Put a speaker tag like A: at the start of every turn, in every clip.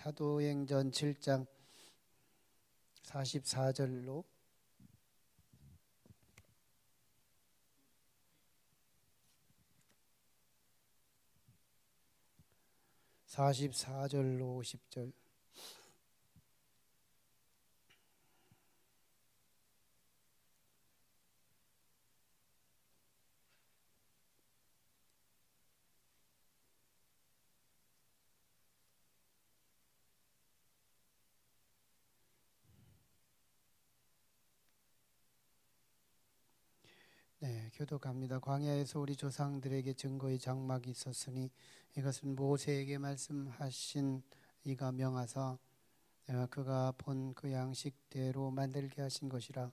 A: 사도행전 7장 44절로 50절. 네, 교독합니다. 광야에서 우리 조상들에게 증거의 장막이 있었으니 이것은 모세에게 말씀하신 이가 명하사 그가 본 그 양식대로 만들게 하신 것이라.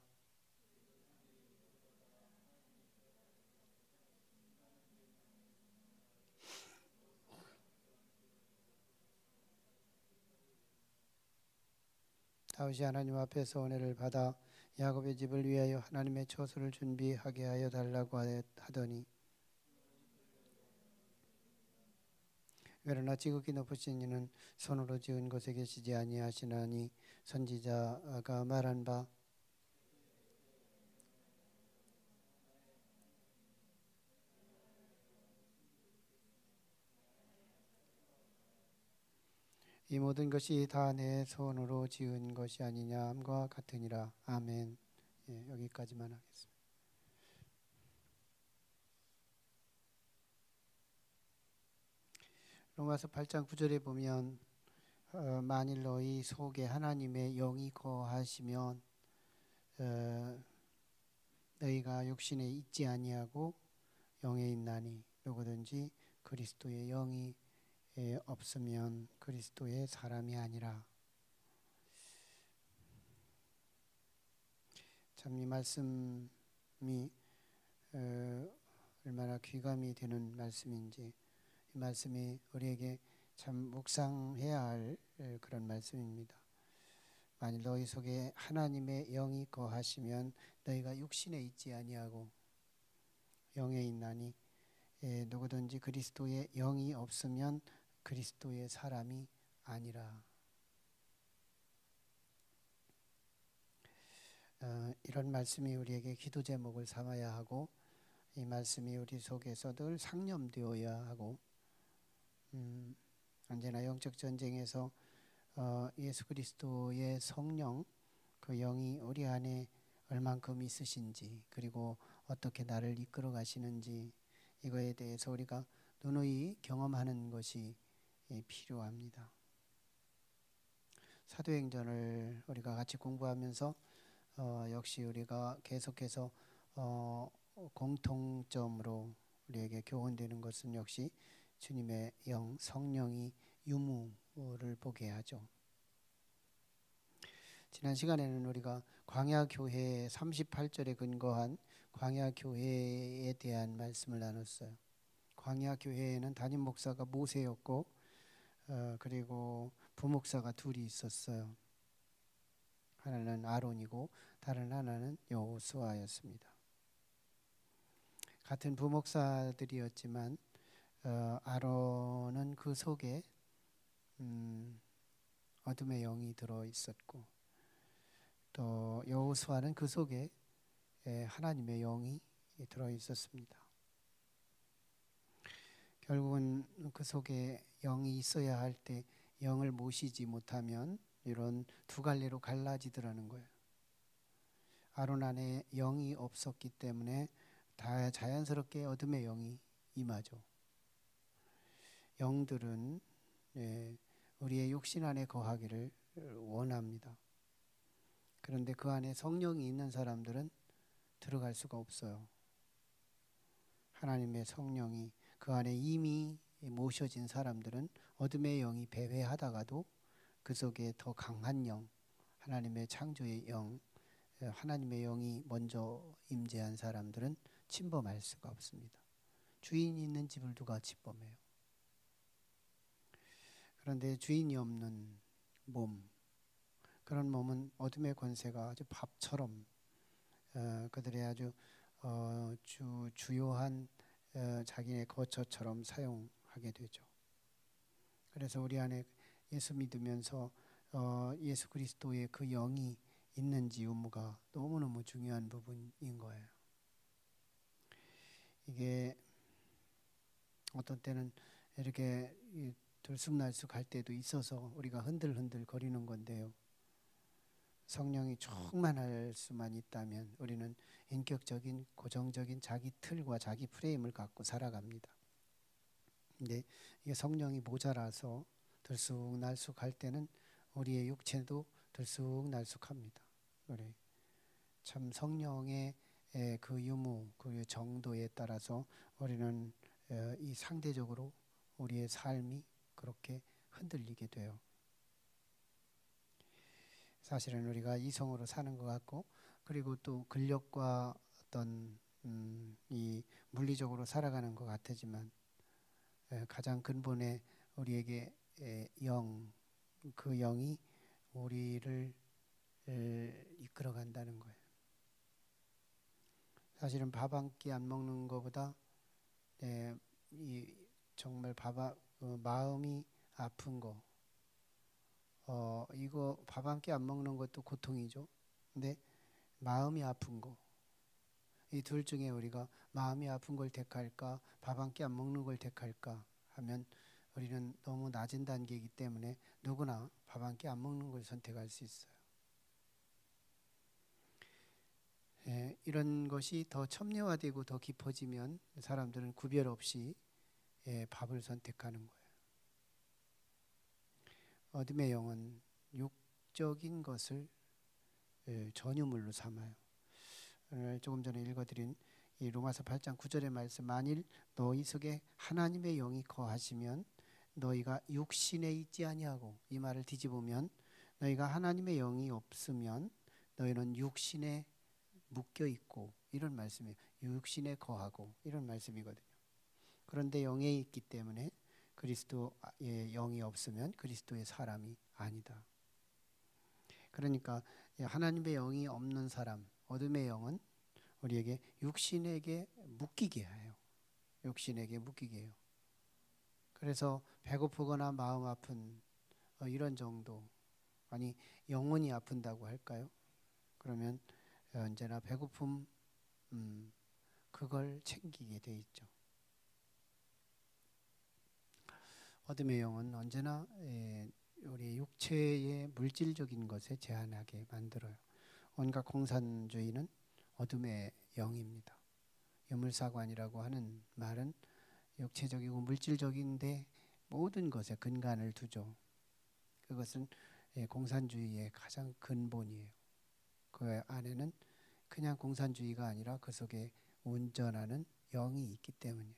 A: 다윗이 하나님 앞에서 은혜를 받아 야곱의 집을 위하여 하나님의 처소를 준비하게 하여 달라고 하더니, 그러나 지극히 높으신 이는 손으로 지은 곳에 계시지 아니하시나니 선지자가 말한 바 이 모든 것이 다 내 손으로 지은 것이 아니냐 함과 같으니라. 아멘. 여기까지만 하겠습니다. 로마서 8장 9절에 보면 만일 너희 속에 하나님의 영이 거하시면 너희가 육신에 있지 아니하고 영에 있나니 누구든지 그리스도의 영이 없으면 그리스도의 사람이 아니라. 참 이 말씀이 얼마나 귀감이 되는 말씀인지, 이 말씀이 우리에게 참 묵상해야 할 그런 말씀입니다. 만일 너희 속에 하나님의 영이 거하시면 너희가 육신에 있지 아니하고 영에 있나니 누구든지 그리스도의 영이 없으면 그리스도의 사람이 아니라. 이런 말씀이 우리에게 기도 제목을 삼아야 하고, 이 말씀이 우리 속에서 늘 상념되어야 하고, 언제나 영적 전쟁에서 예수 그리스도의 성령, 그 영이 우리 안에 얼만큼 있으신지, 그리고 어떻게 나를 이끌어 가시는지, 이거에 대해서 우리가 누누이 경험하는 것이 필요합니다. 사도행전을 우리가 같이 공부하면서 역시 우리가 계속해서 공통점으로 우리에게 교훈되는 것은 역시 주님의 영, 성령이 유무를 보게 하죠. 지난 시간에는 우리가 광야교회 38절에 근거한 광야교회에 대한 말씀을 나눴어요. 광야교회에는 담임 목사가 모세였고 그리고 부목사가 둘이 있었어요. 하나는 아론이고 다른 하나는 여호수아였습니다. 같은 부목사들이었지만 아론은 그 속에 어둠의 영이 들어 있었고, 또 여호수아는 그 속에 하나님의 영이 들어 있었습니다. 결국은 그 속에 영이 있어야 할 때 영을 모시지 못하면 이런 두 갈래로 갈라지더라는 거예요. 아론 안에 영이 없었기 때문에 다 자연스럽게 어둠의 영이 임하죠. 영들은 우리의 육신 안에 거하기를 원합니다. 그런데 그 안에 성령이 있는 사람들은 들어갈 수가 없어요. 하나님의 성령이 그 안에 이미 모셔진 사람들은 어둠의 영이 배회하다가도 그 속에 더 강한 영, 하나님의 창조의 영, 하나님의 영이 먼저 임재한 사람들은 침범할 수가 없습니다. 주인이 있는 집을 누가 침범해요? 그런데 주인이 없는 몸, 그런 몸은 어둠의 권세가 아주 밥처럼 그들의 아주 주요한 자기네 거처처럼 사용하게 되죠. 그래서 우리 안에 예수 믿으면서 예수 그리스도의 그 영이 있는지 의무가 너무너무 중요한 부분인 거예요. 이게 어떤 때는 이렇게 들쑥날쑥할 때도 있어서 우리가 흔들흔들 거리는 건데요. 성령이 충만할 수만 있다면 우리는 인격적인 고정적인 자기 틀과 자기 프레임을 갖고 살아갑니다. 근데 이게 성령이 모자라서 들쑥날쑥할 때는 우리의 육체도 들쑥날쑥합니다. 그래. 참 성령의 그 유무, 그 정도에 따라서 우리는 이 상대적으로 우리의 삶이 그렇게 흔들리게 돼요. 사실은 우리가 이성으로 사는 것 같고, 그리고 또 근력과 어떤 이 물리적으로 살아가는 것 같지만 가장 근본에 우리에게 그 영이 우리를 이끌어간다는 거예요. 사실은 밥 한 끼 안 먹는 것보다 이 정말 마음이 아픈 거, 이거 밥 한 끼 안 먹는 것도 고통이죠. 근데 마음이 아픈 거, 이 둘 중에 우리가 마음이 아픈 걸 택할까, 밥 한 끼 안 먹는 걸 택할까 하면 우리는 너무 낮은 단계이기 때문에 누구나 밥 한 끼 안 먹는 걸 선택할 수 있어요. 이런 것이 더 첨예화되고 더 깊어지면 사람들은 구별 없이 밥을 선택하는 거예요. 어둠의 영은 육적인 것을 전유물로 삼아요. 오늘 조금 전에 읽어드린 이 로마서 8장 9절의 말씀, 만일 너희 속에 하나님의 영이 거하시면 너희가 육신에 있지 아니하고, 이 말을 뒤집으면 너희가 하나님의 영이 없으면 너희는 육신에 묶여 있고, 이런 말씀이에요. 육신에 거하고, 이런 말씀이거든요. 그런데 영에 있기 때문에 그리스도의 영이 없으면 그리스도의 사람이 아니다. 그러니까 하나님의 영이 없는 사람, 어둠의 영은 우리에게 육신에게 묶이게 해요. 육신에게 묶이게 해요. 그래서 배고프거나 마음 아픈 이런 정도, 아니 영혼이 아픈다고 할까요? 그러면 언제나 배고픔, 그걸 챙기게 돼 있죠. 어둠의 영은 언제나 우리 육체의 물질적인 것에 제한하게 만들어요. 온갖 공산주의는 어둠의 영입니다. 유물사관이라고 하는 말은 육체적이고 물질적인데 모든 것에 근간을 두죠. 그것은 공산주의의 가장 근본이에요. 그 안에는 그냥 공산주의가 아니라 그 속에 운전하는 영이 있기 때문이에요.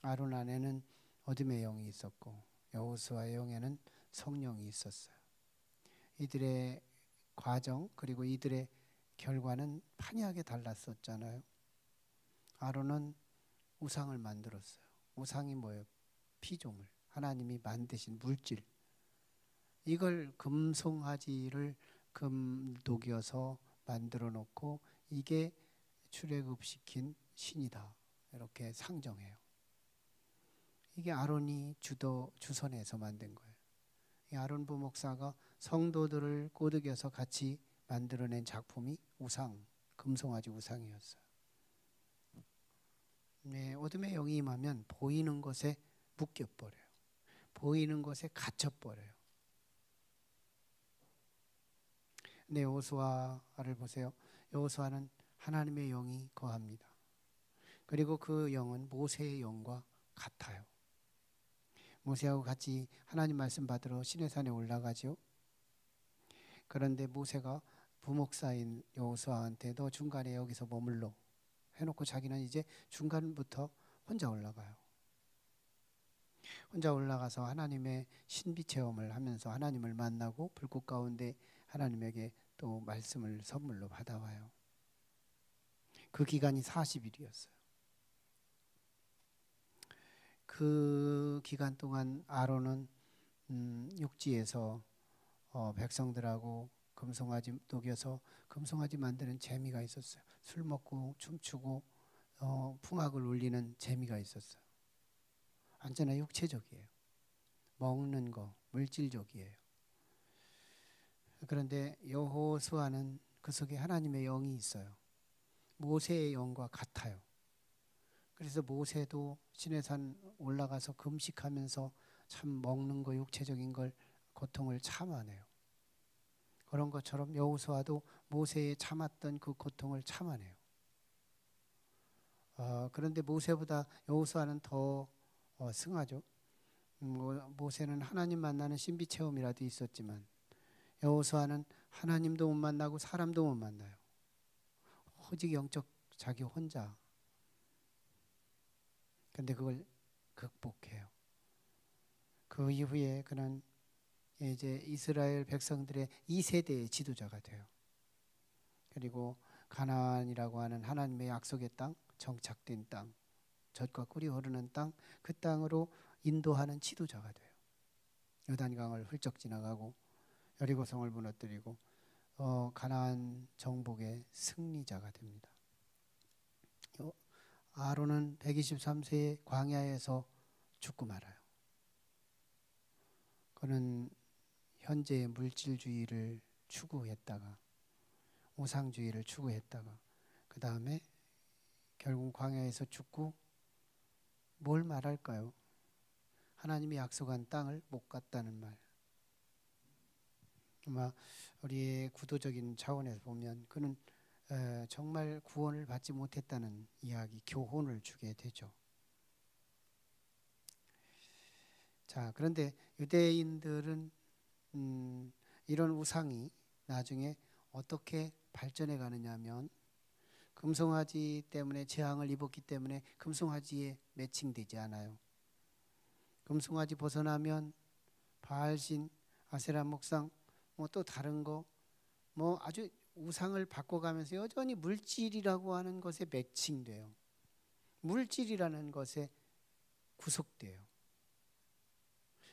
A: 아론 안에는 어둠의 영이 있었고 여호수아의 영에는 성령이 있었어요. 이들의 과정 그리고 이들의 결과는 판이하게 달랐었잖아요. 아론은 우상을 만들었어요. 우상이 뭐예요? 피조물, 하나님이 만드신 물질. 이걸 금송아지를 금 녹여서 만들어 놓고 이게 출애굽시킨 신이다, 이렇게 상정해요. 이게 아론이 주선해서 만든 거예요. 이 아론 부목사가 성도들을 꼬드겨서 같이 만들어낸 작품이 금송아지 우상이었어요. 어둠의 영이 임하면 보이는 것에 묶여버려요. 보이는 것에 갇혀버려요. 근데 여호수아를 보세요. 여호수아는 하나님의 영이 거합니다. 그리고 그 영은 모세의 영과 같아요. 모세하고 같이 하나님 말씀 받으러 시내산에 올라가죠. 그런데 모세가 부목사인 여호수아한테 너 중간에 여기서 머물러 해놓고 자기는 이제 중간부터 혼자 올라가요. 혼자 올라가서 하나님의 신비 체험을 하면서 하나님을 만나고 불꽃 가운데 하나님에게 또 말씀을 선물로 받아와요. 그 기간이 40일이었어요. 그 기간 동안 아론은 육지에서 백성들하고 금송아지 녹여서 금송아지 만드는 재미가 있었어요. 술 먹고 춤추고 풍악을 울리는 재미가 있었어요. 언제나 육체적이에요. 먹는 거, 물질적이에요. 그런데 여호수아는 그 속에 하나님의 영이 있어요. 모세의 영과 같아요. 그래서 모세도 시내산 올라가서 금식하면서 참 먹는 거, 육체적인 걸 고통을 참아내요. 그런 것처럼 여호수아도 모세에 참았던 그 고통을 참아내요. 그런데 모세보다 여호수아는 더 승하죠. 모세는 하나님 만나는 신비 체험이라도 있었지만 여호수아는 하나님도 못 만나고 사람도 못 만나요. 오직 영적 자기 혼자. 근데 그걸 극복해요. 그 이후에 그는 이제 이스라엘 백성들의 2세대의 지도자가 돼요. 그리고 가나안이라고 하는 하나님의 약속의 땅, 정착된 땅, 젖과 꿀이 흐르는 땅, 그 땅으로 인도하는 지도자가 돼요. 요단강을 훌쩍 지나가고 여리고성을 무너뜨리고 가나안 정복의 승리자가 됩니다. 아론은 123세에 광야에서 죽고 말아요. 그는 현재의 물질주의를 추구했다가 우상주의를 추구했다가 그 다음에 결국 광야에서 죽고 뭘 말할까요? 하나님이 약속한 땅을 못 갔다는 말. 아마 우리의 구도적인 차원에서 보면 그는 정말 구원을 받지 못했다는 이야기, 교훈을 주게 되죠. 자, 그런데 유대인들은 이런 우상이 나중에 어떻게 발전해 가느냐 하면 금송아지 때문에 재앙을 입었기 때문에 금송아지에 매칭되지 않아요. 금송아지 벗어나면 바알신, 아세라 목상, 뭐 또 다른 거, 뭐 아주 우상을 바꿔가면서 여전히 물질이라고 하는 것에 매칭돼요. 물질이라는 것에 구속돼요.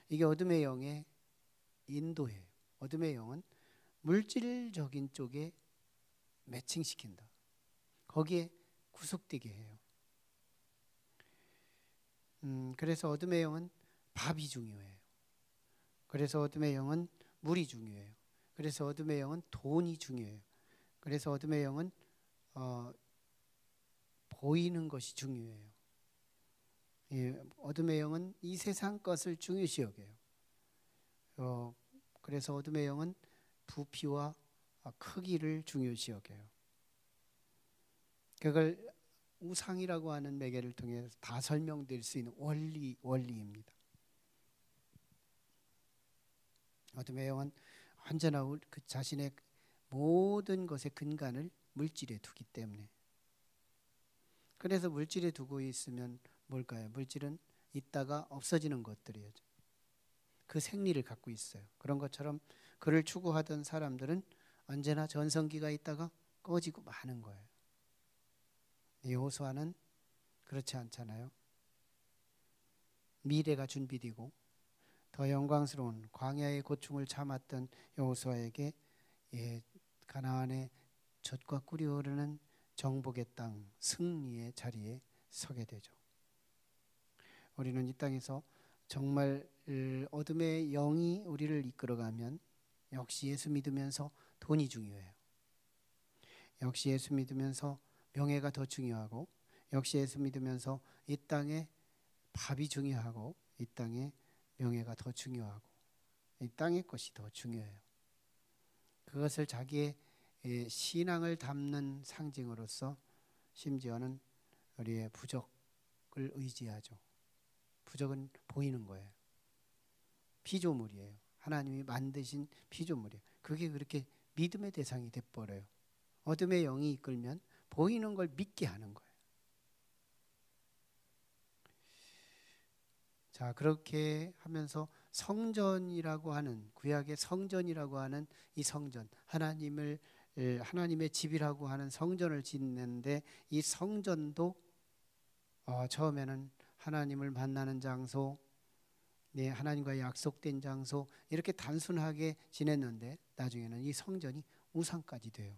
A: 이게 어둠의 영의 인도예요. 어둠의 영은 물질적인 쪽에 매칭시킨다. 거기에 구속되게 해요. 그래서 어둠의 영은 밥이 중요해요. 그래서 어둠의 영은 물이 중요해요. 그래서 어둠의 영은 돈이 중요해요. 그래서 어둠의 영은 보이는 것이 중요해요. 어둠의 영은 이 세상 것을 중요시 여겨요. 그래서 어둠의 영은 부피와 크기를 중요시 여겨요. 그걸 우상이라고 하는 매개를 통해서 다 설명될 수 있는 원리입니다. 어둠의 영은 언제나 그 자신의 모든 것의 근간을 물질에 두기 때문에. 그래서 물질에 두고 있으면 뭘까요? 물질은 있다가 없어지는 것들이에요. 그 생리를 갖고 있어요. 그런 것처럼 그를 추구하던 사람들은 언제나 전성기가 있다가 꺼지고 마는 거예요. 여호수아는 그렇지 않잖아요. 미래가 준비되고 더 영광스러운 광야의 고충을 참았던 여호수아에게 가나안의 젖과 꿀이 흐르는 정복의 땅, 승리의 자리에 서게 되죠. 우리는 이 땅에서 정말 어둠의 영이 우리를 이끌어가면 역시 예수 믿으면서 돈이 중요해요. 역시 예수 믿으면서 명예가 더 중요하고, 역시 예수 믿으면서 이 땅에 밥이 중요하고, 이 땅에 명예가 더 중요하고, 이 땅의 것이 더 중요해요. 그것을 자기의 신앙을 담는 상징으로서 심지어는 우리의 부적을 의지하죠. 부적은 보이는 거예요. 피조물이에요. 하나님이 만드신 피조물이에요. 그게 그렇게 믿음의 대상이 돼버려요. 어둠의 영이 이끌면 보이는 걸 믿게 하는 거예요. 자, 그렇게 하면서 성전이라고 하는, 구약의 성전이라고 하는 이 성전, 하나님의 집이라고 하는 성전을 짓는데, 이 성전도 처음에는 하나님을 만나는 장소, 하나님과 약속된 장소, 이렇게 단순하게 지냈는데 나중에는 이 성전이 우상까지 돼요.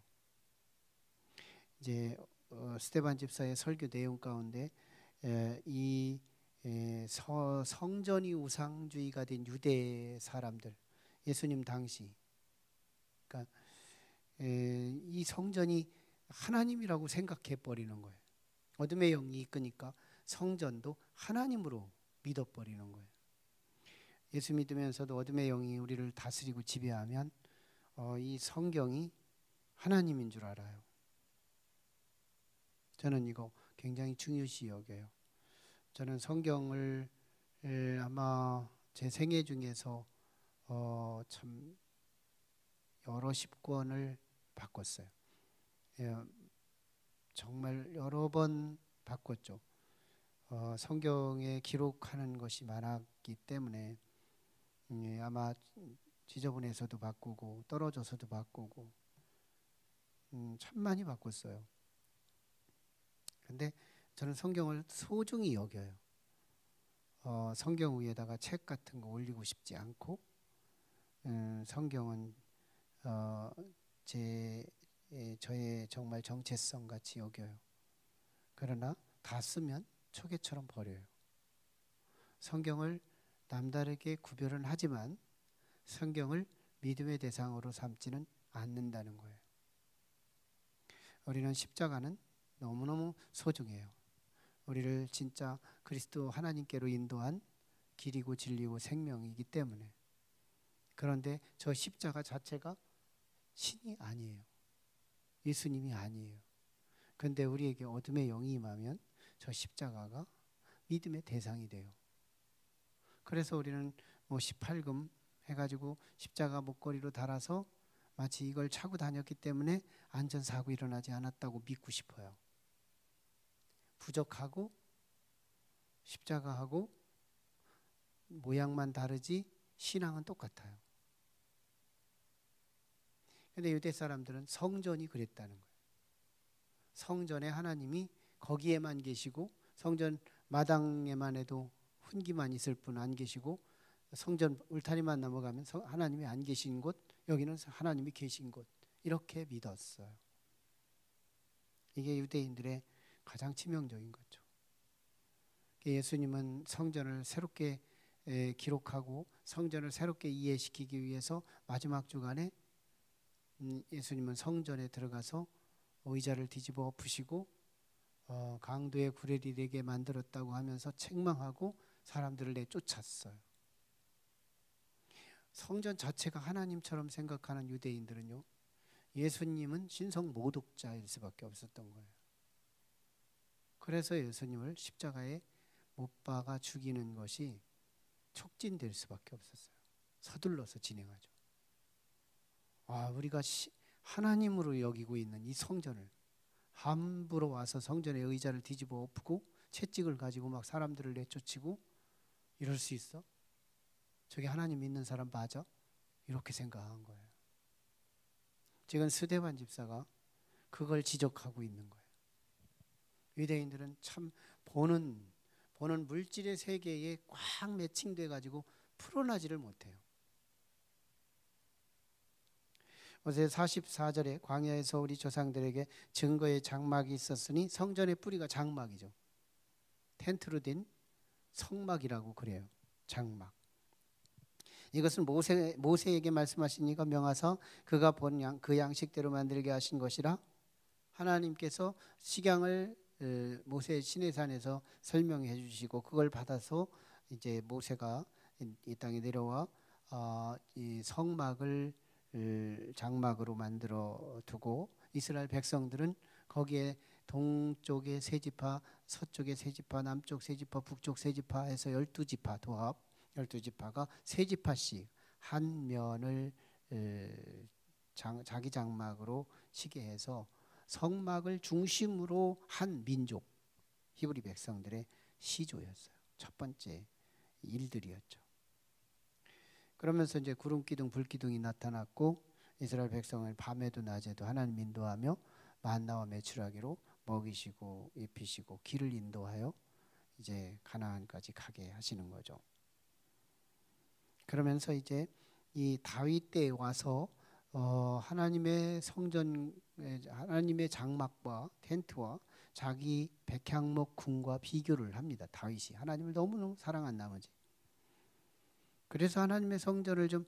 A: 이제 스데반 집사의 설교 내용 가운데 이 성전이 우상주의가 된 유대 사람들, 예수님 당시, 그러니까 이 성전이 하나님이라고 생각해 버리는 거예요. 어둠의 영이 이끄니까 성전도 하나님으로 믿어버리는 거예요. 예수 믿으면서도 어둠의 영이 우리를 다스리고 지배하면 이 성경이 하나님인 줄 알아요. 저는 이거 굉장히 중요시 여겨요. 저는 성경을 아마 제 생애 중에서 참 여러 10권을 바꿨어요. 정말 여러 번 바꿨죠. 성경에 기록하는 것이 많았기 때문에 아마 지저분해서도 바꾸고 떨어져서도 바꾸고 참 많이 바꿨어요. 근데 저는 성경을 소중히 여겨요. 성경 위에다가 책 같은 거 올리고 싶지 않고 성경은 저의 정말 정체성 같이 여겨요. 그러나 다 쓰면 초계처럼 버려요. 성경을 남다르게 구별은 하지만 성경을 믿음의 대상으로 삼지는 않는다는 거예요. 우리는 십자가는 너무너무 소중해요. 우리를 진짜 그리스도 하나님께로 인도한 길이고 진리고 생명이기 때문에. 그런데 저 십자가 자체가 신이 아니에요. 예수님이 아니에요. 그런데 우리에게 어둠의 영이 임하면 저 십자가가 믿음의 대상이 돼요. 그래서 우리는 18금 해가지고 십자가 목걸이로 달아서 마치 이걸 차고 다녔기 때문에 안전사고 일어나지 않았다고 믿고 싶어요. 부적하고 십자가하고 모양만 다르지 신앙은 똑같아요. 그런데 유대 사람들은 성전이 그랬다는 거예요. 성전에 하나님이 거기에만 계시고 성전 마당에만 해도 훈기만 있을 뿐 안 계시고 성전 울타리만 넘어가면 하나님이 안 계신 곳, 여기는 하나님이 계신 곳, 이렇게 믿었어요. 이게 유대인들의 가장 치명적인 거죠. 예수님은 성전을 새롭게 기록하고 성전을 새롭게 이해시키기 위해서 마지막 주간에 예수님은 성전에 들어가서 의자를 뒤집어 엎으시고 강도의 구레리 되게 만들었다고 하면서 책망하고 사람들을 내쫓았어요. 성전 자체가 하나님처럼 생각하는 유대인들은요, 예수님은 신성 모독자일 수밖에 없었던 거예요. 그래서 예수님을 십자가에 못 박아 죽이는 것이 촉진될 수밖에 없었어요. 서둘러서 진행하죠. 우리가 하나님으로 여기고 있는 이 성전을 함부로 와서 성전의 의자를 뒤집어 엎고 채찍을 가지고 막 사람들을 내쫓고 이럴 수 있어? 저게 하나님 믿는 사람 맞아? 이렇게 생각한 거예요. 지금 스데반 집사가 그걸 지적하고 있는 거예요. 유대인들은 참 보는 물질의 세계에 꽉 매칭돼 가지고 풀어나지를 못해요. 어제 44절에 광야에서 우리 조상들에게 증거의 장막이 있었으니 성전의 뿌리가 장막이죠. 텐트로 된 성막이라고 그래요. 장막. 이것은 모세에게 말씀하시니까 명하사 그가 본 그 양식대로 만들게 하신 것이라. 하나님께서 식양을 모세 시내산에서 설명해 주시고 그걸 받아서 이제 모세가 이 땅에 내려와 이 성막을 장막으로 만들어 두고 이스라엘 백성들은 거기에 동쪽에 세 지파, 서쪽에 세 지파, 남쪽 세 지파, 북쪽 세 지파 해서 12지파 도합 12지파가 세 지파씩 한 면을 자기 장막으로 시게 해서 성막을 중심으로 한 민족 히브리 백성들의 시조였어요. 첫 번째 일들이었죠. 그러면서 이제 구름 기둥, 불 기둥이 나타났고 이스라엘 백성을 밤에도 낮에도 하나님 인도하며 만나와 메추라기로 먹이시고 입히시고 길을 인도하여 이제 가나안까지 가게 하시는 거죠. 그러면서 이제 이 다윗 때에 와서 하나님의 성전, 하나님의 장막과 텐트와 자기 백향목 궁과 비교를 합니다. 다윗이 하나님을 너무너무 사랑한 나머지. 그래서 하나님의 성전을 좀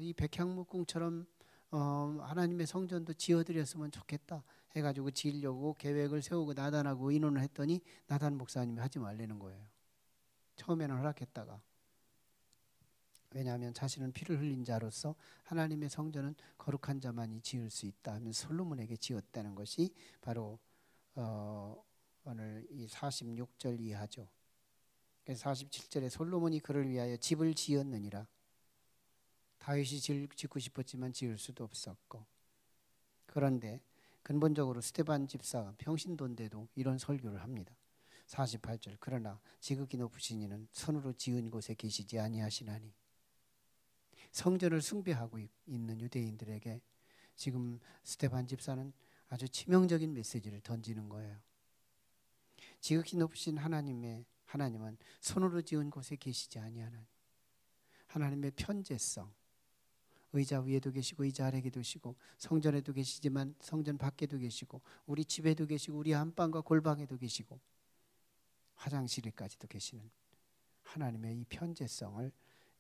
A: 이 백향목 궁처럼 하나님의 성전도 지어드렸으면 좋겠다 해가지고 지으려고 계획을 세우고 나단하고 의논을 했더니 나단 목사님이 하지 말라는 거예요. 처음에는 허락했다가, 왜냐하면 자신은 피를 흘린 자로서 하나님의 성전은 거룩한 자만이 지을 수 있다 하면서 솔로몬에게 지었다는 것이 바로 오늘 이 46절 이하죠. 그래서 47절에 솔로몬이 그를 위하여 집을 지었느니라. 다윗이 짓고 싶었지만 지을 수도 없었고, 그런데 근본적으로 스데반 집사가 평신도인데도 이런 설교를 합니다. 48절, 그러나 지극히 높으신 이는 손으로 지은 곳에 계시지 아니하시나니. 성전을 숭배하고 있는 유대인들에게 지금 스데반 집사는 아주 치명적인 메시지를 던지는 거예요. 지극히 높으신 하나님은 손으로 지은 곳에 계시지 아니하나니. 하나님의 편재성, 의자 위에도 계시고 의자 아래에도 계시고 성전에도 계시지만 성전 밖에도 계시고 우리 집에도 계시고 우리 안방과 골방에도 계시고 화장실에까지도 계시는 하나님의 이 편재성을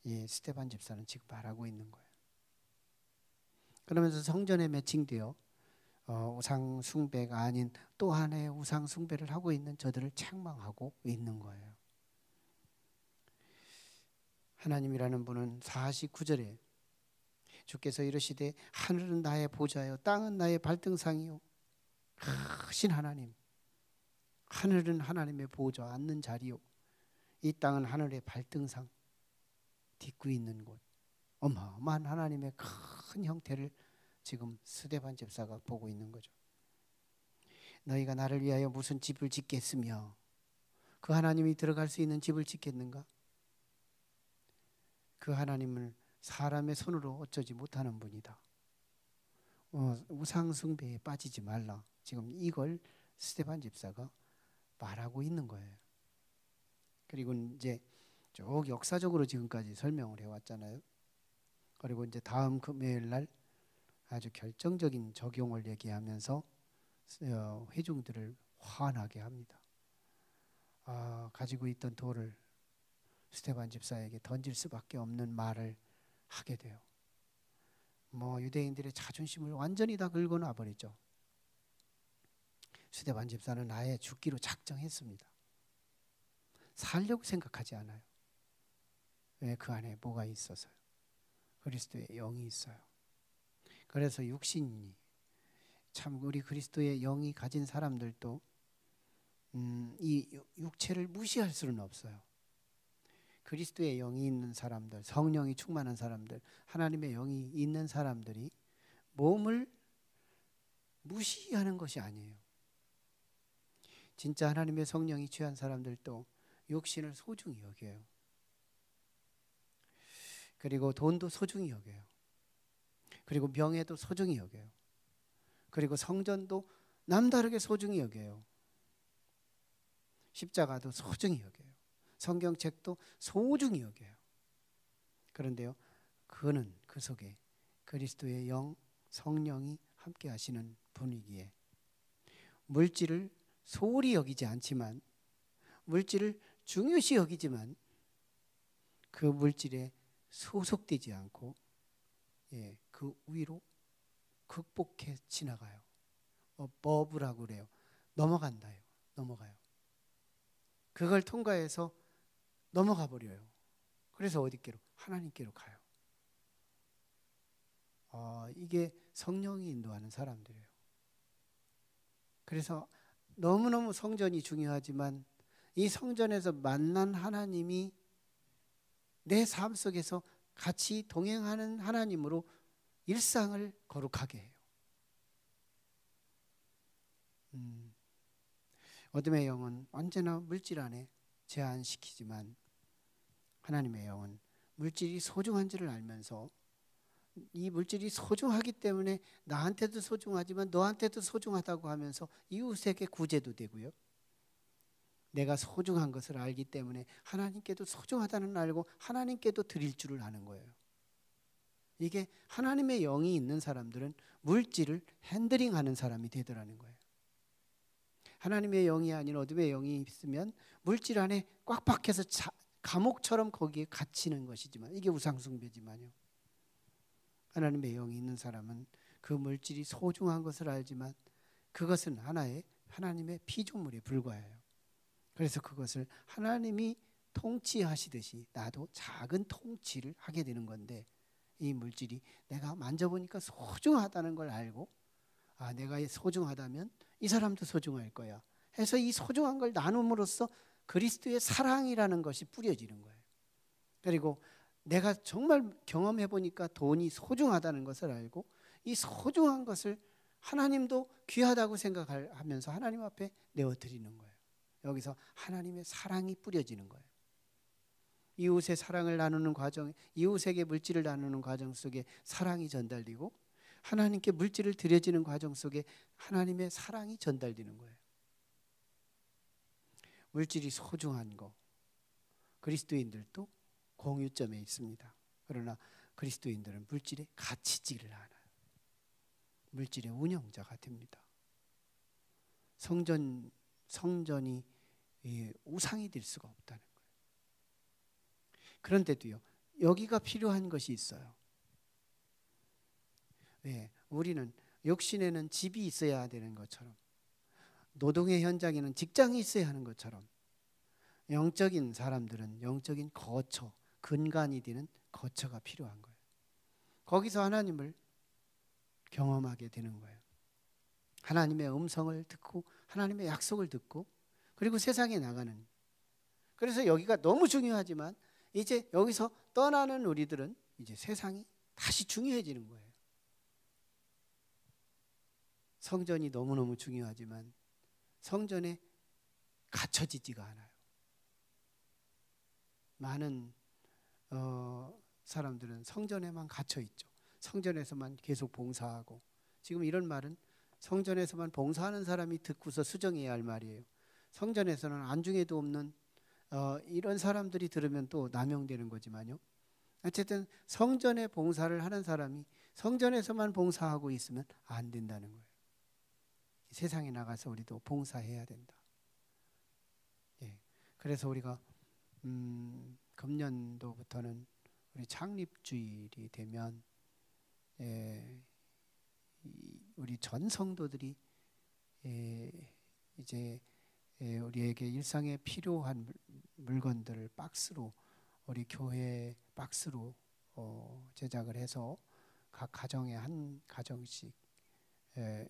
A: 이 스데반 집사는 지금 말하고 있는 거예요. 그러면서 성전에 매칭되어 우상 숭배가 아닌 또 하나의 우상 숭배를 하고 있는 저들을 책망하고 있는 거예요. 하나님이라는 분은 49절에 주께서 이르시되 하늘은 나의 보좌요 땅은 나의 발등상이요. 크신 하나님, 하늘은 하나님의 보좌 앉는 자리요, 이 땅은 하늘의 발등상, 딛고 있는 곳, 어마어마한 하나님의 큰 형태를 지금 스데반 집사가 보고 있는 거죠. 너희가 나를 위하여 무슨 집을 짓겠으며 그 하나님이 들어갈 수 있는 집을 짓겠는가? 그 하나님을 사람의 손으로 어쩌지 못하는 분이다. 우상 숭배에 빠지지 말라. 지금 이걸 스데반 집사가 말하고 있는 거예요. 그리고 이제 쭉 역사적으로 지금까지 설명을 해왔잖아요. 그리고 이제 다음 금요일 날 아주 결정적인 적용을 얘기하면서 회중들을 화나게 합니다. 가지고 있던 돌을 스데반 집사에게 던질 수밖에 없는 말을 하게 돼요. 유대인들의 자존심을 완전히 다 긁어놔 버리죠. 스데반 집사는 아예 죽기로 작정했습니다. 살려고 생각하지 않아요. 왜? 그 안에 뭐가 있어서요. 그리스도의 영이 있어요. 그래서 육신이 참 우리 그리스도의 영이 가진 사람들도 이 육체를 무시할 수는 없어요. 그리스도의 영이 있는 사람들, 성령이 충만한 사람들, 하나님의 영이 있는 사람들이 몸을 무시하는 것이 아니에요. 진짜 하나님의 성령이 취한 사람들도 육신을 소중히 여겨요. 그리고 돈도 소중히 여겨요. 그리고 명예도 소중히 여겨요. 그리고 성전도 남다르게 소중히 여겨요. 십자가도 소중히 여겨요. 성경책도 소중히 여겨요. 그런데요, 그는 그 속에 그리스도의 영, 성령이 함께 하시는 분위기에 물질을 소홀히 여기지 않지만, 물질을 중요시 여기지만 그 물질에 소속되지 않고 그 위로 극복해 지나가요. 버브라고 그래요. 넘어간다요. 넘어가요. 그걸 통과해서 넘어가 버려요. 그래서 어디께로? 하나님께로 가요. 이게 성령이 인도하는 사람들이에요. 그래서 너무너무 성전이 중요하지만 이 성전에서 만난 하나님이 내 삶 속에서 같이 동행하는 하나님으로 일상을 거룩하게 해요. 어둠의 영은 언제나 물질 안에 제한시키지만 하나님의 영은 물질이 소중한지를 알면서 이 물질이 소중하기 때문에 나한테도 소중하지만 너한테도 소중하다고 하면서 이웃에게 구제도 되고요. 내가 소중한 것을 알기 때문에 하나님께도 소중하다는 알고 하나님께도 드릴 줄을 아는 거예요. 이게 하나님의 영이 있는 사람들은 물질을 핸들링하는 사람이 되더라는 거예요. 하나님의 영이 아닌 어둠의 영이 있으면 물질 안에 꽉 박혀서 감옥처럼 거기에 갇히는 것이지만, 이게 우상숭배지만요, 하나님의 영이 있는 사람은 그 물질이 소중한 것을 알지만 그것은 하나님의 피조물에 불과해요. 그래서 그것을 하나님이 통치하시듯이 나도 작은 통치를 하게 되는 건데, 이 물질이 내가 만져보니까 소중하다는 걸 알고, 내가 소중하다면 이 사람도 소중할 거야 해서 이 소중한 걸 나눔으로써 그리스도의 사랑이라는 것이 뿌려지는 거예요. 그리고 내가 정말 경험해 보니까 돈이 소중하다는 것을 알고, 이 소중한 것을 하나님도 귀하다고 생각하면서 하나님 앞에 내어드리는 거예요. 여기서 하나님의 사랑이 뿌려지는 거예요. 이웃의 사랑을 나누는 과정, 이웃에게 물질을 나누는 과정 속에 사랑이 전달되고, 하나님께 물질을 드려지는 과정 속에 하나님의 사랑이 전달되는 거예요. 물질이 소중한 거, 그리스도인들도 공유점에 있습니다. 그러나 그리스도인들은 물질에 갇히지를 않아요. 물질의 운영자가 됩니다. 성전이 우상이 될 수가 없다는 거예요. 그런데도요, 여기가 필요한 것이 있어요. 왜? 우리는 육신에는 집이 있어야 되는 것처럼, 노동의 현장에는 직장이 있어야 하는 것처럼, 영적인 사람들은 영적인 거처, 근간이 되는 거처가 필요한 거예요. 거기서 하나님을 경험하게 되는 거예요. 하나님의 음성을 듣고 하나님의 약속을 듣고, 그리고 세상에 나가는. 그래서 여기가 너무 중요하지만 이제 여기서 떠나는 우리들은 이제 세상이 다시 중요해지는 거예요. 성전이 너무너무 중요하지만 성전에 갇혀지지가 않아요. 많은 사람들은 성전에만 갇혀 있죠. 성전에서만 계속 봉사하고. 지금 이런 말은 성전에서만 봉사하는 사람이 듣고서 수정해야 할 말이에요. 성전에서는 안중에도 없는 이런 사람들이 들으면 또 남용되는 거지만요. 어쨌든 성전에 봉사를 하는 사람이 성전에서만 봉사하고 있으면 안 된다는 거예요. 세상에 나가서 우리도 봉사해야 된다. 예. 그래서 우리가 금년도부터는 우리 창립주일이 되면 우리 전 성도들이 이제 우리에게 일상에 필요한 물건들을 박스로, 우리 교회 박스로 제작을 해서 각 가정에 한 가정씩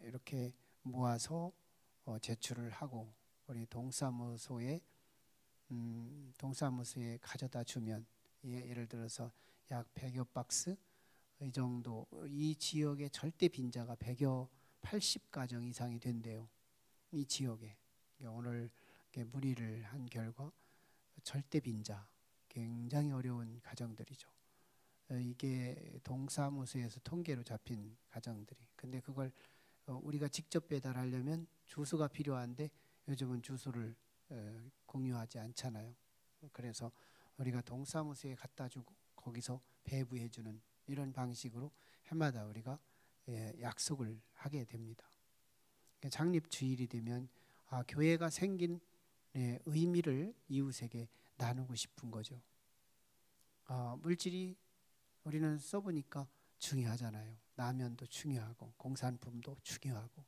A: 이렇게 모아서 제출을 하고, 우리 동사무소에 가져다 주면, 예를 들어서 약 100여 박스 이 정도, 이 지역의 절대 빈자가 180가정 이상이 된대요. 이 지역에 오늘 문의를 한 결과 절대 빈자, 굉장히 어려운 가정들이죠. 이게 동사무소에서 통계로 잡힌 가정들이. 근데 그걸 우리가 직접 배달하려면 주소가 필요한데 요즘은 주소를 공유하지 않잖아요. 그래서 우리가 동사무소에 갖다 주고 거기서 배부해 주는 이런 방식으로 해마다 우리가 약속을 하게 됩니다. 창립주일이 되면 교회가 생긴 의미를 이웃에게 나누고 싶은 거죠. 물질이 우리는 써보니까 중요하잖아요. 라면도 중요하고 공산품도 중요하고,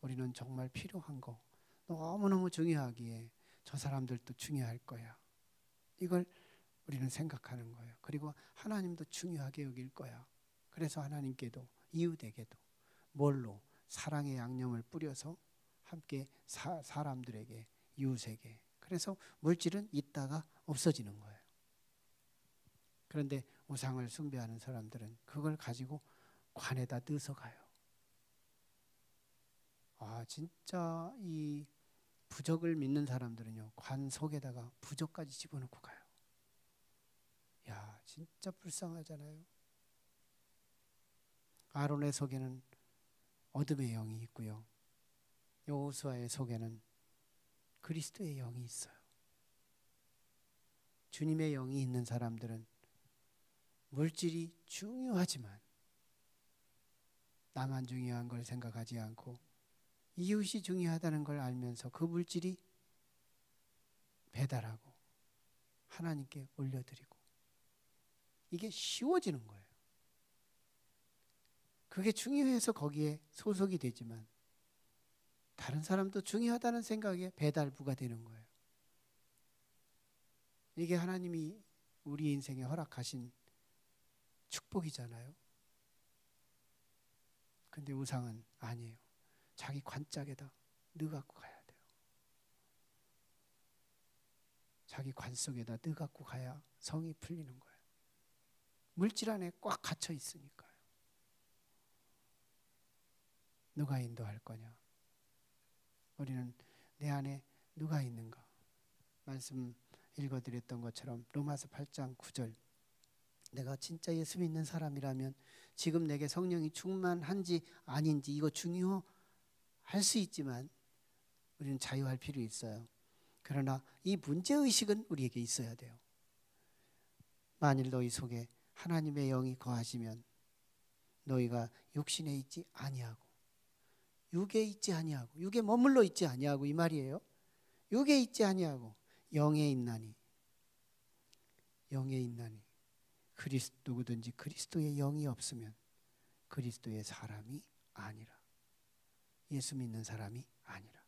A: 우리는 정말 필요한 거 너무너무 중요하기에 저 사람들도 중요할 거야, 이걸 우리는 생각하는 거예요. 그리고 하나님도 중요하게 여길 거야. 그래서 하나님께도 이웃에게도 뭘로? 사랑의 양념을 뿌려서 함께 사람들에게, 이웃에게. 그래서 물질은 있다가 없어지는 거예요. 그런데 우상을 숭배하는 사람들은 그걸 가지고 관에다 넣어서 가요. 진짜 이 부적을 믿는 사람들은요, 관 속에다가 부적까지 집어넣고 가요. 야, 진짜 불쌍하잖아요. 아론의 속에는 어둠의 영이 있고요, 여호수아의 속에는 그리스도의 영이 있어요. 주님의 영이 있는 사람들은 물질이 중요하지만 나만 중요한 걸 생각하지 않고 이웃이 중요하다는 걸 알면서 그 물질이 배달하고 하나님께 올려드리고 이게 쉬워지는 거예요. 그게 중요해서 거기에 소속이 되지만 다른 사람도 중요하다는 생각에 배달부가 되는 거예요. 이게 하나님이 우리 인생에 허락하신 축복이잖아요. 근데 우상은 아니에요. 자기 관짝에다 넣어 갖고 가야 돼요. 자기 관 속에다 넣어 갖고 가야 성이 풀리는 거예요. 물질 안에 꽉 갇혀 있으니까요. 누가 인도할 거냐? 우리는 내 안에 누가 있는가? 말씀 읽어드렸던 것처럼 로마서 8장 9절, 내가 진짜 예수 믿는 사람이라면 지금 내게 성령이 충만한지 아닌지 이거 중요할 수 있지만 우리는 자유할 필요 있어요. 그러나 이 문제의식은 우리에게 있어야 돼요. 만일 너희 속에 하나님의 영이 거하시면 너희가 육신에 있지 아니하고 육에 있지 아니하고 육에 머물러 있지 아니하고 이 말이에요. 육에 있지 아니하고 영에 있나니 영에 있나니 누구든지 그리스도의 영이 없으면 그리스도의 사람이 아니라, 예수 믿는 사람이 아니라.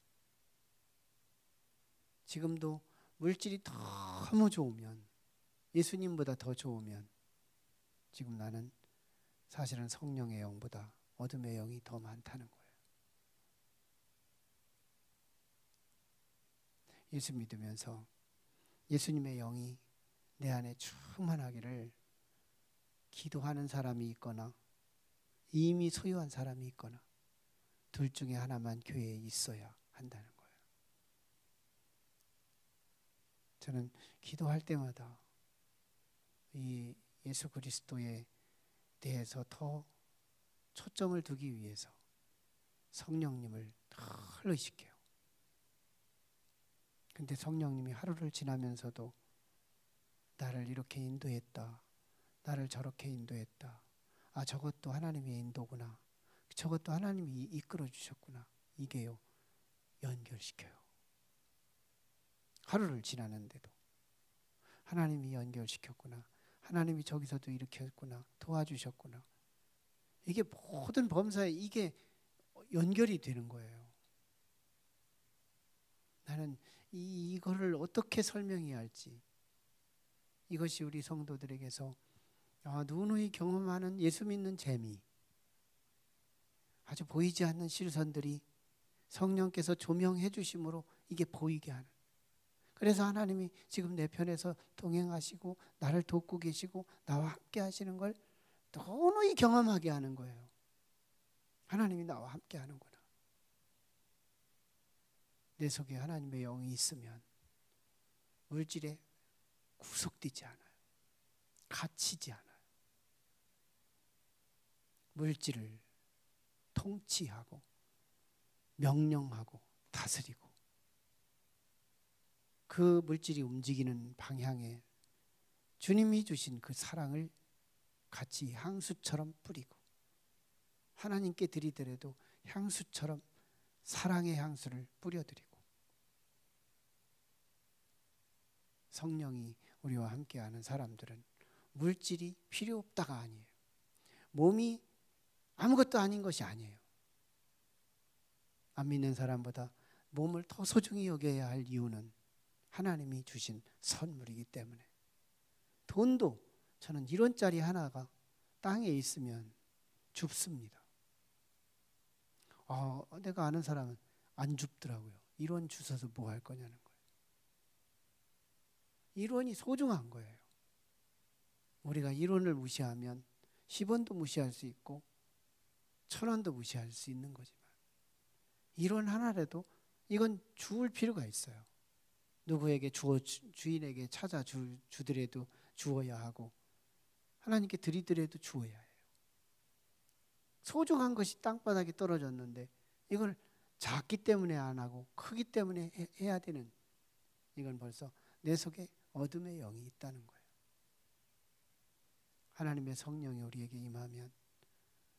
A: 지금도 물질이 너무 좋으면, 예수님보다 더 좋으면 지금 나는 사실은 성령의 영보다 어둠의 영이 더 많다는 거예요. 예수 믿으면서 예수님의 영이 내 안에 충만하기를 기도하는 사람이 있거나 이미 소유한 사람이 있거나 둘 중에 하나만 교회에 있어야 한다는 거예요. 저는 기도할 때마다 이 예수 그리스도에 대해서 더 초점을 두기 위해서 성령님을 늘 의식해요. 근데 성령님이 하루를 지나면서도 나를 이렇게 인도했다, 나를 저렇게 인도했다, 아 저것도 하나님의 인도구나, 저것도 하나님이 이끌어 주셨구나, 이게요 연결시켜요. 하루를 지나는데도 하나님이 연결시켰구나, 하나님이 저기서도 이렇게 했구나, 도와주셨구나, 이게 모든 범사에 이게 연결이 되는 거예요. 나는 이거를 어떻게 설명해야 할지, 이것이 우리 성도들에게서 누누이 경험하는 예수 믿는 재미, 아주 보이지 않는 실선들이 성령께서 조명해 주심으로 이게 보이게 하는, 그래서 하나님이 지금 내 편에서 동행하시고 나를 돕고 계시고 나와 함께 하시는 걸 누누이 경험하게 하는 거예요. 하나님이 나와 함께 하는구나. 내 속에 하나님의 영이 있으면 물질에 구속되지 않아요. 갇히지 않아요. 물질을 통치하고 명령하고 다스리고 그 물질이 움직이는 방향에 주님이 주신 그 사랑을 같이 향수처럼 뿌리고, 하나님께 드리더라도 향수처럼 사랑의 향수를 뿌려드리고, 성령이 우리와 함께하는 사람들은 물질이 필요 없다가 아니에요. 몸이 아무것도 아닌 것이 아니에요. 안 믿는 사람보다 몸을 더 소중히 여겨야 할 이유는 하나님이 주신 선물이기 때문에. 돈도 저는 1원짜리 하나가 땅에 있으면 줍습니다. 내가 아는 사람은 안 줍더라고요. 1원 주워서 뭐 할 거냐는 거예요. 1원이 소중한 거예요. 우리가 1원을 무시하면 10원도 무시할 수 있고 1000원도 무시할 수 있는 거지만 1원 하나라도 이건 주울 필요가 있어요. 누구에게 주인에게 찾아 주더라도 주어야 하고 하나님께 드리더라도 주어야 해요. 소중한 것이 땅바닥에 떨어졌는데 이걸 작기 때문에 안 하고 크기 때문에 해야 되는, 이건 벌써 내 속에 어둠의 영이 있다는 거예요. 하나님의 성령이 우리에게 임하면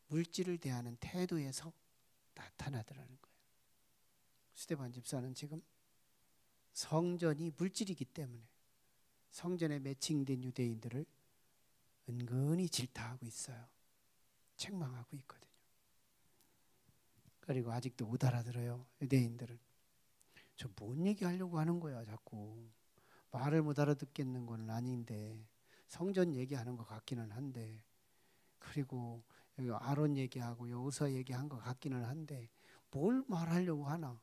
A: 물질을 대하는 태도에서 나타나더라는 거예요. 스데반 집사는 지금 성전이 물질이기 때문에 성전에 매칭된 유대인들을 은근히 질타하고 있어요. 책망하고 있거든요. 그리고 아직도 못 알아들어요. 유대인들은. 저 뭔 얘기하려고 하는 거야 자꾸. 말을 못 알아듣겠는 건 아닌데 성전 얘기하는 것 같기는 한데, 그리고 여기 아론 얘기하고 여호수아 얘기한 것 같기는 한데 뭘 말하려고 하나.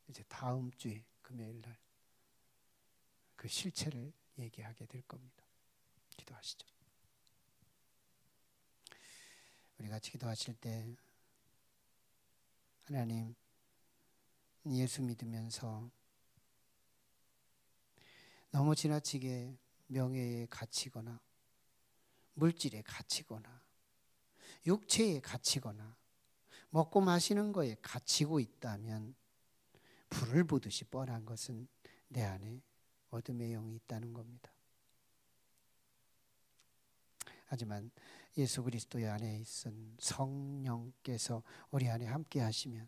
A: 이제 다음 주에 금요일 날 그 실체를 얘기하게 될 겁니다. 기도하시죠. 우리 같이 기도하실 때 하나님, 예수 믿으면서 너무 지나치게 명예에 갇히거나 물질에 갇히거나 육체에 갇히거나 먹고 마시는 거에 갇히고 있다면 불을 보듯이 뻔한 것은 내 안에 어둠의 영이 있다는 겁니다. 하지만 예수 그리스도의 안에 있은 성령께서 우리 안에 함께 하시면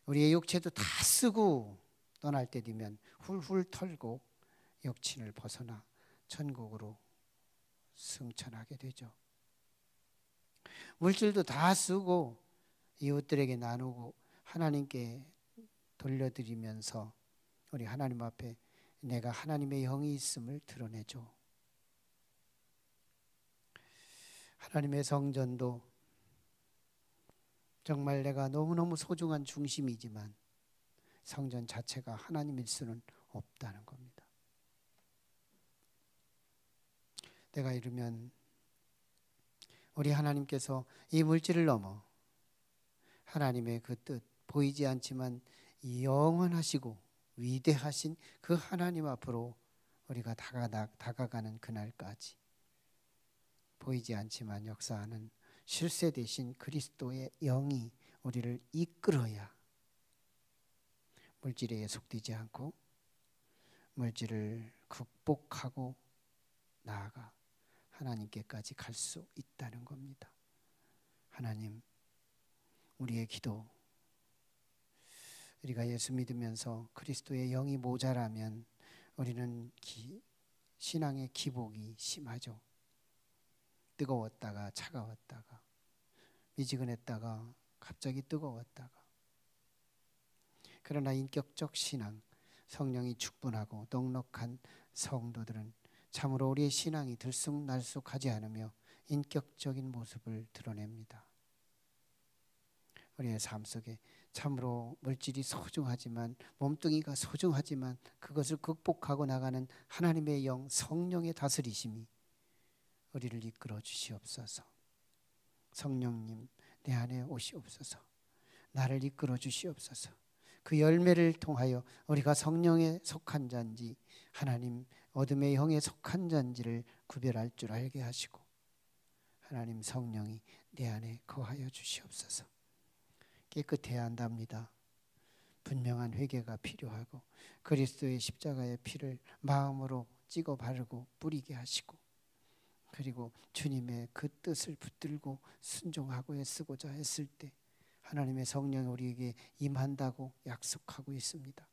A: 우리의 육체도 다 쓰고 떠날 때 되면 훌훌 털고 육친을 벗어나 천국으로 승천하게 되죠. 물질도 다 쓰고 이웃들에게 나누고 하나님께 돌려드리면서 우리 하나님 앞에 내가 하나님의 영이 있음을 드러내죠. 하나님의 성전도 정말 내가 너무너무 소중한 중심이지만 성전 자체가 하나님일 수는 없다는 겁니다. 내가 이르면 우리 하나님께서 이 물질을 넘어 하나님의 그 뜻, 보이지 않지만 영원하시고 위대하신 그 하나님 앞으로 우리가 다가가는 그날까지 보이지 않지만 역사하는 실세 되신 그리스도의 영이 우리를 이끌어야 물질에 속되지 않고 물질을 극복하고 나아가 하나님께까지 갈 수 있다는 겁니다. 하나님, 우리의 기도, 우리가 예수 믿으면서 그리스도의 영이 모자라면 우리는 신앙의 기복이 심하죠. 뜨거웠다가 차가웠다가 미지근했다가 갑자기 뜨거웠다가. 그러나 인격적 신앙, 성령이 충분하고 넉넉한 성도들은 참으로 우리의 신앙이 들쑥날쑥하지 않으며 인격적인 모습을 드러냅니다. 우리의 삶 속에 참으로 물질이 소중하지만, 몸뚱이가 소중하지만 그것을 극복하고 나가는 하나님의 영, 성령의 다스리심이 우리를 이끌어 주시옵소서. 성령님, 내 안에 오시옵소서. 나를 이끌어 주시옵소서. 그 열매를 통하여 우리가 성령에 속한 자인지 하나님 어둠의 영에 속한 자인지를 구별할 줄 알게 하시고, 하나님 성령이 내 안에 거하여 주시옵소서. 깨끗해야 한답니다. 분명한 회개가 필요하고 그리스도의 십자가의 피를 마음으로 찍어 바르고 뿌리게 하시고, 그리고 주님의 그 뜻을 붙들고 순종하고 애쓰고자 했을 때 하나님의 성령이 우리에게 임한다고 약속하고 있습니다.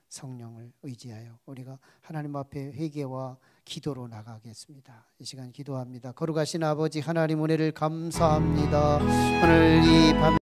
A: 성령을 의지하여 우리가 하나님 앞에 회개와 기도로 나가겠습니다. 이 시간 기도합니다. 거룩하신 아버지 하나님, 은혜를 감사합니다. 오늘 이 밤에